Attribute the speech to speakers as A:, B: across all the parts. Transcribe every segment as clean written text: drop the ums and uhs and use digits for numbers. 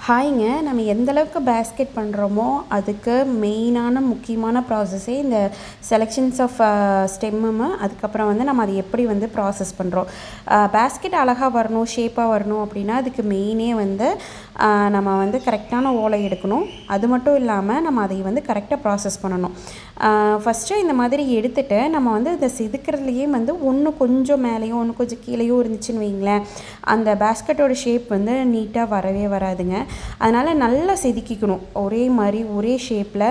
A: ஹாய்ங்க. நம்ம எந்த அளவுக்கு பேஸ்கெட் பண்ணுறோமோ அதுக்கு மெயினான முக்கியமான ப்ராசஸே இந்த செலெக்ஷன்ஸ் ஆஃப் ஸ்டெம்மும் அதுக்கப்புறம் வந்து நம்ம அதை எப்படி வந்து ப்ராசஸ் பண்ணுறோம். பேஸ்கெட் அழகாக வரணும், ஷேப்பாக வரணும் அப்படின்னா அதுக்கு மெயினே வந்து நம்ம வந்து கரெக்டான ஓலை எடுக்கணும். அது மட்டும் இல்லாமல் நம்ம அதை வந்து கரெக்டாக ப்ராசஸ் பண்ணணும். ஃபஸ்ட்டு இந்த மாதிரி எடுத்துகிட்டு நம்ம வந்து இதை செதுக்கிறதுலையே வந்து ஒன்று கொஞ்சம் மேலேயும் ஒன்று கொஞ்சம் கீழேயும் இருந்துச்சுன்னு வைங்களேன், அந்த பேஸ்கெட்டோட ஷேப் வந்து நீட்டாக வரவே வராதுங்க. அதனால் நல்லா செதுக்கிக்கணும். ஒரே மாதிரி ஒரே ஷேப்பில்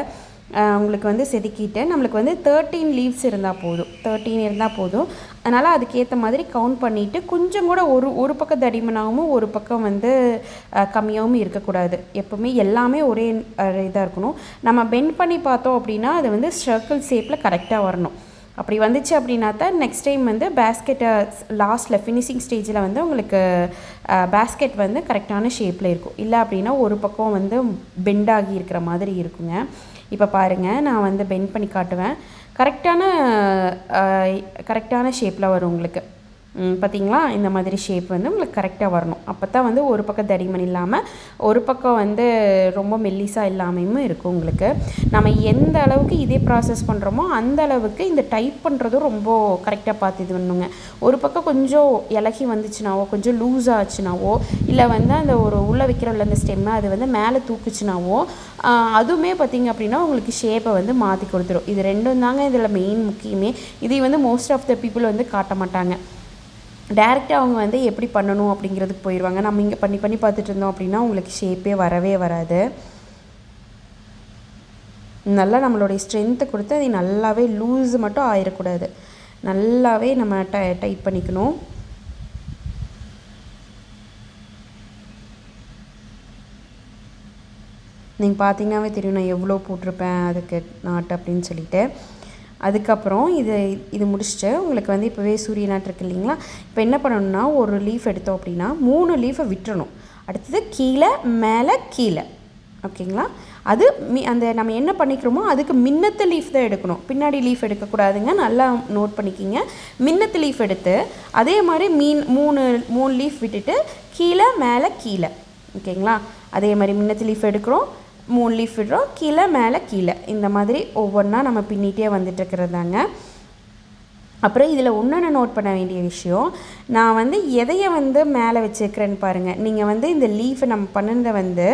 A: உங்களுக்கு வந்து செதுக்கிட்டு நம்மளுக்கு வந்து 13 லீவ்ஸ் இருந்தால் போதும், 13 இருந்தால் போதும். அதனால் அதுக்கேற்ற மாதிரி கவுண்ட் பண்ணிவிட்டு கொஞ்சம் கூட ஒரு பக்கம் தடிமனாகவும் ஒரு பக்கம் வந்து கம்மியாகவும் இருக்கக்கூடாது. எப்போவுமே எல்லாமே ஒரே இதாக இருக்கணும். நம்ம பெண்ட் பண்ணி பார்த்தோம் அப்படின்னா அது வந்து சர்க்கிள் ஷேப்பில் கரெக்டாக வரணும். அப்படி வந்துச்சு அப்படின்னா தான் நெக்ஸ்ட் டைம் வந்து பேஸ்கெட்டை லாஸ்ட்டில் ஃபினிஷிங் ஸ்டேஜில் வந்து உங்களுக்கு பேஸ்கெட் வந்து கரெக்டான ஷேப்பில் இருக்கும். இல்லை அப்படின்னா ஒரு பக்கம் வந்து பெண்ட் ஆகி இருக்கிற மாதிரி இருக்குங்க. இப்போ பாருங்கள், நான் வந்து பெண்ட் பண்ணி காட்டுவேன். கரெக்டான ஷேப்பில் வரும் உங்களுக்கு. பார்த்திங்களா? இந்த மாதிரி ஷேப் வந்து உங்களுக்கு கரெக்டாக வரணும். அப்போ தான் வந்து ஒரு பக்கம் தடிமன் இல்லாமல் ஒரு பக்கம் வந்து ரொம்ப மெல்லிஸாக இல்லாமையும் இருக்கும் உங்களுக்கு. நம்ம எந்த அளவுக்கு இதே ப்ராசஸ் பண்ணுறோமோ அந்த அளவுக்கு இந்த டைப் பண்ணுறதும் ரொம்ப கரெக்டாக பார்த்து இது பண்ணுங்க. ஒரு பக்கம் கொஞ்சம் இலகி வந்துச்சுனாவோ, கொஞ்சம் லூஸ் ஆச்சுனாவோ, இல்லை வந்து அந்த ஒரு உள்ளே வைக்கிறோம்ல அந்த ஸ்டெம்மை அது வந்து மேலே தூக்குச்சுனாவோ அதுவுமே பார்த்திங்க அப்படின்னா உங்களுக்கு ஷேப்பை வந்து மாற்றி கொடுத்துரும். இது ரெண்டும் தாங்க இதில் மெயின் முக்கியமே. இதை வந்து மோஸ்ட் ஆஃப் த பீப்புள் வந்து காட்ட மாட்டாங்க. டேரெக்டாக அவங்க வந்து எப்படி பண்ணணும் அப்படிங்கிறதுக்கு போயிடுவாங்க. நம்ம இங்கே பண்ணி பார்த்துட்டு இருந்தோம் அப்படின்னா உங்களுக்கு ஷேப்பே வரவே வராது. நல்லா நம்மளுடைய ஸ்ட்ரென்த்தை கொடுத்து அதை நல்லாவே லூஸ் மட்டும் ஆயிடக்கூடாது. நல்லாவே நம்ம டைட் பண்ணிக்கணும். நீங்கள் பார்த்தீங்கன்னாவே தெரியும் நான் எவ்வளோ போட்டிருப்பேன் அதுக்கு நாட்டு அப்படின்னு சொல்லிட்டு. அதுக்கப்புறம் இது முடிச்சுட்டு உங்களுக்கு வந்து இப்போவே சூரிய நாட்டு இருக்குது இல்லைங்களா, இப்போ என்ன பண்ணணும்னா ஒரு லீஃப் எடுத்தோம் அப்படின்னா 3 லீஃபை விட்டுறணும். அடுத்தது கீழே மேலே கீழே, ஓகேங்களா? அது அந்த நம்ம என்ன பண்ணிக்கிறோமோ அதுக்கு மின்னத்து லீஃப் தான் எடுக்கணும், பின்னாடி லீஃப் எடுக்கக்கூடாதுங்க. நல்லா நோட் பண்ணிக்கிங்க. மின்னத்து லீஃப் எடுத்து அதே மாதிரி மூணு லீஃப் விட்டுட்டு கீழே மேலே கீழே, ஓகேங்களா? அதே மாதிரி மின்னத்து லீஃப் எடுக்கிறோம், 3 லீஃப் விடுறோம், கீழே மேலே கீழே, இந்த மாதிரி ஒவ்வொன்றா நம்ம பின்னிகிட்டே வந்துட்டுருக்கிறதாங்க. அப்புறம் இதில் ஒன்று நோட் பண்ண வேண்டிய விஷயம், நான் வந்து எதையை வந்து மேலே வச்சுருக்கிறேன்னு பாருங்கள். நீங்கள் வந்து இந்த லீஃபை நம்ம பண்ணினதை வந்து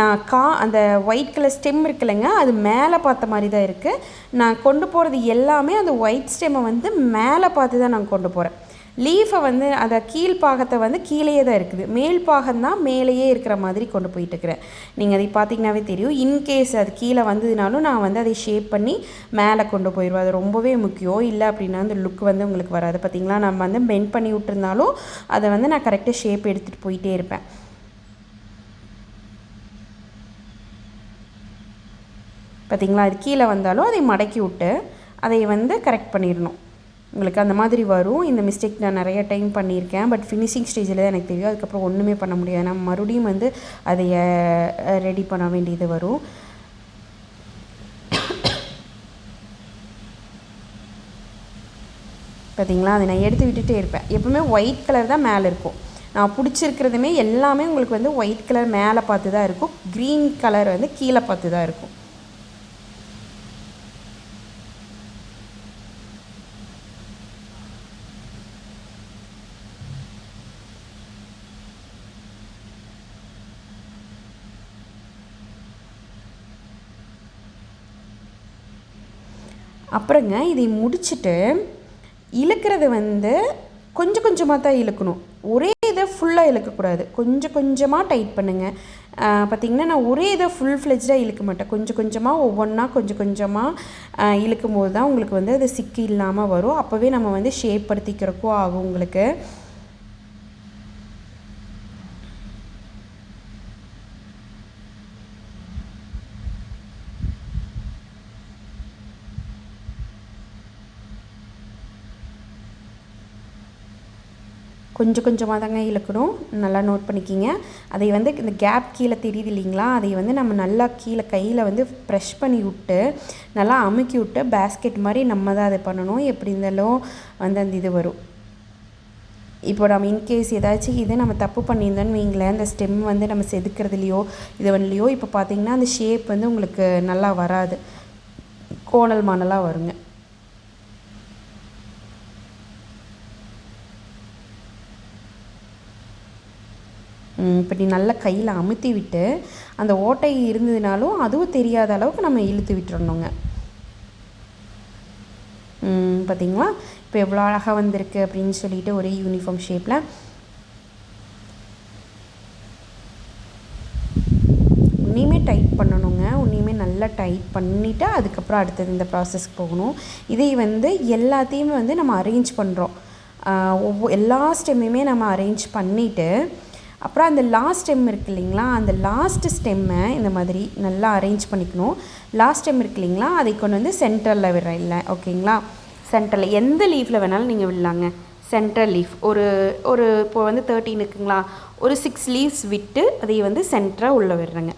A: நான் அந்த ஒயிட் கலர் ஸ்டெம் இருக்குல்லைங்க, அது மேலே பார்த்த மாதிரி தான் இருக்குது. நான் கொண்டு போகிறது எல்லாமே அந்த ஒயிட் ஸ்டெம்மை வந்து மேலே பார்த்து தான் நான் கொண்டு போகிறேன். லீஃபை வந்து அந்த கீழ்ப்பாகத்தை வந்து கீழேயே தான் இருக்குது, மேல் பாகம்தான் மேலேயே இருக்கிற மாதிரி கொண்டு போயிட்டுருக்கிறேன். நீங்கள் அதை பார்த்திங்கனாவே தெரியும். இன்கேஸ் அது கீழே வந்ததுனாலும் நான் வந்து அதை ஷேப் பண்ணி மேலே கொண்டு போயிடுவேன். அது ரொம்பவே முக்கியம். இல்லை அப்படின்னா அந்த லுக் வந்து உங்களுக்கு வராது. பார்த்திங்களா, நம்ம வந்து பெண்ட் பண்ணி விட்டுருந்தாலும் அதை வந்து நான் கரெக்டாக ஷேப் எடுத்துகிட்டு போயிட்டே இருப்பேன். பார்த்திங்களா, அது கீழே வந்தாலும் அதை மடக்கி விட்டு அதை வந்து கரெக்ட் பண்ணிடணும். உங்களுக்கு அந்த மாதிரி வரும். இந்த மிஸ்டேக் நான் நிறைய டைம் பண்ணியிருக்கேன். பட் ஃபினிஷிங் ஸ்டேஜில் தான் எனக்கு தெரியும். அதுக்கப்புறம் ஒன்றுமே பண்ண முடியாது. நம்ம மறுபடியும் வந்து அதை ரெடி பண்ண வேண்டியது வரும். பார்த்திங்களா, அதை நான் எடுத்து விட்டுட்டே இருப்பேன். எப்பவுமே ஒயிட் கலர் தான் மேலே இருக்கும். நான் பிடிச்சிருக்கிறதுமே எல்லாமே உங்களுக்கு வந்து ஒயிட் கலர் மேலே பார்த்து தான் இருக்கும், க்ரீன் கலர் வந்து கீழே பார்த்து தான் இருக்கும். அப்புறங்க இதை முடிச்சுட்டு இழுக்கிறது வந்து கொஞ்சம் கொஞ்சமாக தான் இழுக்கணும். ஒரே இதை ஃபுல்லாக இழுக்கக்கூடாது. கொஞ்சம் கொஞ்சமாக டைட் பண்ணுங்கள். பார்த்திங்கன்னா நான் ஒரே இதை ஃபுல் ஃப்ளெஜ்டாக இழுக்க மாட்டேன். கொஞ்சம் கொஞ்சமாக ஒவ்வொன்றா கொஞ்சம் கொஞ்சமாக இழுக்கும் போது தான் உங்களுக்கு வந்து அது சிக்கி இல்லாமல் வரும். அப்போவே நம்ம வந்து ஷேப் படுத்திக்கிறக்கும் ஆகும் உங்களுக்கு. கொஞ்சம் கொஞ்சமாக தாங்க இழுக்கணும். நல்லா நோட் பண்ணிக்கிங்க. அதை வந்து இந்த கேப் கீழே தெரியுது இல்லைங்களா, அதை வந்து நம்ம நல்லா கீழே கையில் வந்து ப்ரெஷ் பண்ணி விட்டு நல்லா அமுக்கி விட்டு பேஸ்கெட் மாதிரி நம்ம தான் அதை பண்ணணும். எப்படி இருந்தாலும் வந்து அந்த இது வரும். இப்போ நம்ம இன்கேஸ் ஏதாச்சும் இதை நம்ம தப்பு பண்ணியிருந்தோன்னு வைங்களேன், அந்த ஸ்டெம் வந்து நம்ம செதுக்கிறதுலையோ இது பண்ணலையோ இப்போ பார்த்திங்கன்னா அந்த ஷேப் வந்து உங்களுக்கு நல்லா வராது, கோணல் மாணலாக வருங்க. இப்படி நல்லா கையில் அமுத்தி விட்டு அந்த ஓட்டை இருந்ததுனாலும் அதுவும் தெரியாத அளவுக்கு நம்ம இழுத்து விட்டுறணுங்க. பார்த்திங்களா இப்போ எவ்வளோ அழகாக வந்திருக்கு அப்படின்னு சொல்லிட்டு ஒரே யூனிஃபார்ம் ஷேப்பில். உன்னையுமே டைட் பண்ணணுங்க, உன்னையுமே நல்லா டைட் பண்ணிவிட்டு அதுக்கப்புறம் அடுத்தது இந்த ப்ராசஸ்க்கு போகணும். இதை வந்து எல்லாத்தையுமே வந்து நம்ம அரேஞ்ச் பண்ணுறோம். எல்லா ஸ்டெம்மையுமே நம்ம அரேஞ்ச் பண்ணிவிட்டு அப்புறம் அந்த லாஸ்ட் ஸ்டெம் இருக்குது இல்லைங்களா, அந்த லாஸ்ட் ஸ்டெம்மை இந்த மாதிரி நல்லா அரேஞ்ச் பண்ணிக்கணும். லாஸ்ட் ஸ்டெம் இருக்குது இல்லைங்களா, அதை கொண்டு வந்து சென்டரில் விடுறேன் இல்லை, ஓகேங்களா. சென்டரில் எந்த லீஃபில் வேணாலும் நீங்கள் விடலாங்க. சென்டர் லீஃப் ஒரு இப்போ வந்து 13 இருக்குங்களா, ஒரு 6 லீவ்ஸ் விட்டு அதை வந்து சென்டராக உள்ளே விடுறேங்க.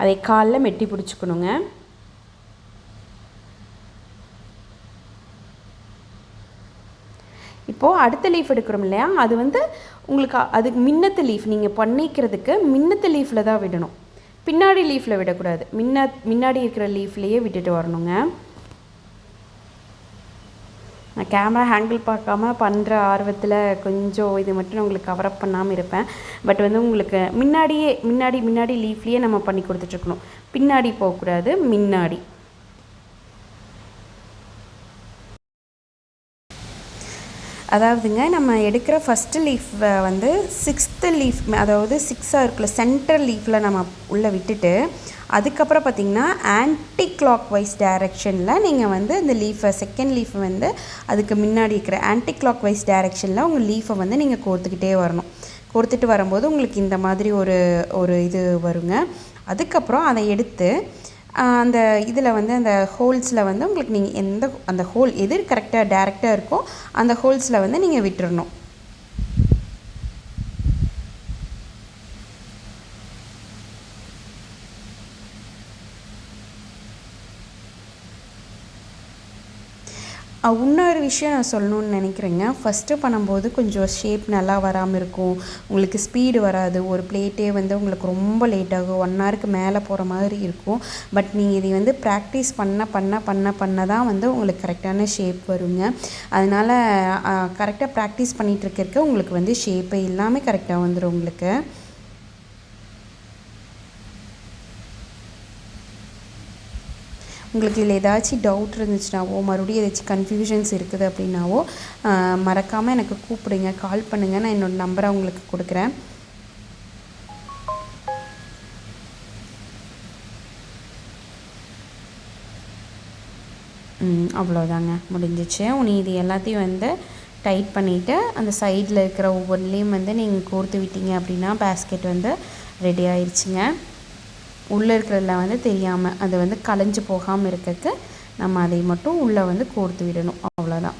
A: அதை காலில் மெட்டி பிடிச்சிக்கணுங்க. இப்போது அடுத்த லீஃப் எடுக்கிறோம் இல்லையா, அது வந்து உங்களுக்கு அதுக்கு மின்னத்து லீஃப் நீங்கள் பண்ணிக்கிறதுக்கு மின்னத்து லீஃபில் தான் விடணும், பின்னாடி லீஃபில் விடக்கூடாது. முன்னாடி இருக்கிற லீஃப்லேயே விட்டுட்டு வரணுங்க. நான் கேமரா ஹேண்டில் பார்க்காம பண்ணுற ஆர்வத்தில் கொஞ்சம் இது மட்டும் உங்களுக்கு கவரப் பண்ணாமல் இருப்பேன். பட் வந்து உங்களுக்கு முன்னாடி லீஃப்லேயே நம்ம பண்ணி கொடுத்துட்ருக்கணும், பின்னாடி போகக்கூடாது, முன்னாடி. அதாவதுங்க நம்ம எடுக்கிற ஃபஸ்ட்டு லீஃப் வந்து 6th லீஃப், அதாவது 6ஆக இருக்குல்ல சென்ட்ரல் லீஃபில் நம்ம உள்ளே விட்டுட்டு அதுக்கப்புறம் பார்த்திங்கன்னா ஆன்டி கிளாக் வைஸ் டைரெக்ஷனில் நீங்கள் வந்து இந்த லீஃபை செகண்ட் லீஃப் வந்து அதுக்கு முன்னாடி இருக்கிற ஆன்டி கிளாக் வைஸ் டைரெக்ஷனில் உங்கள் லீஃபை வந்து நீங்கள் கோர்த்துக்கிட்டே வரணும். கோர்த்துட்டு வரும்போது உங்களுக்கு இந்த மாதிரி ஒரு இது வருங்க. அதுக்கப்புறம் அதை எடுத்து அந்த இதில் வந்து அந்த ஹோல்ஸில் வந்து உங்களுக்கு நீங்கள் அந்த ஹோல் எது கரெக்டாக டேரெக்டாக இருக்கோ அந்த ஹோல்ஸில் வந்து நீங்கள் விட்டுறணும். இன்னொரு விஷயம் நான் சொல்லணுன்னு நினைக்கிறேங்க. ஃபஸ்ட்டு பண்ணும்போது கொஞ்சம் ஷேப் நல்லா வராமல் இருக்கும், உங்களுக்கு ஸ்பீடு வராது, ஒரு பிளேட்டே வந்து உங்களுக்கு ரொம்ப லேட் ஆகும், 1 ஹவருக்கு மேலே போகிற மாதிரி இருக்கும். பட் நீங்கள் இதை வந்து ப்ராக்டிஸ் பண்ண தான் வந்து உங்களுக்கு கரெக்டான ஷேப் வருங்க. அதனால் கரெக்டாக ப்ராக்டிஸ் பண்ணிகிட்ருக்க உங்களுக்கு வந்து ஷேப்பு எல்லாமே கரெக்டாக வந்துடும் உங்களுக்கு. உங்களுக்கு இதில் ஏதாச்சும் டவுட் இருந்துச்சுனாவோ மறுபடியும் ஏதாச்சும் கன்ஃபியூஷன்ஸ் இருக்குது அப்படின்னாவோ மறக்காமல் எனக்கு கூப்பிடுங்க, கால் பண்ணுங்கள். நான் என்னோடய நம்பரை உங்களுக்கு கொடுக்குறேன். அவ்வளோதாங்க, முடிஞ்சிச்சு. இது எல்லாத்தையும் வந்து டைட் பண்ணிவிட்டு அந்த சைடில் இருக்கிற ஒவ்வொன்றிலையும் வந்து நீங்கள் கோர்த்து விட்டீங்க அப்படின்னா பேஸ்கெட் வந்து ரெடி ஆயிடுச்சுங்க. உள்ளே இருக்கிறதுல வந்து தெரியாமல் அது வந்து கலைஞ்சு போகாமல் இருக்கிறதுக்கு நம்ம அதை மட்டும் உள்ளே வந்து கோர்த்து விடணும், அவ்வளோதான்.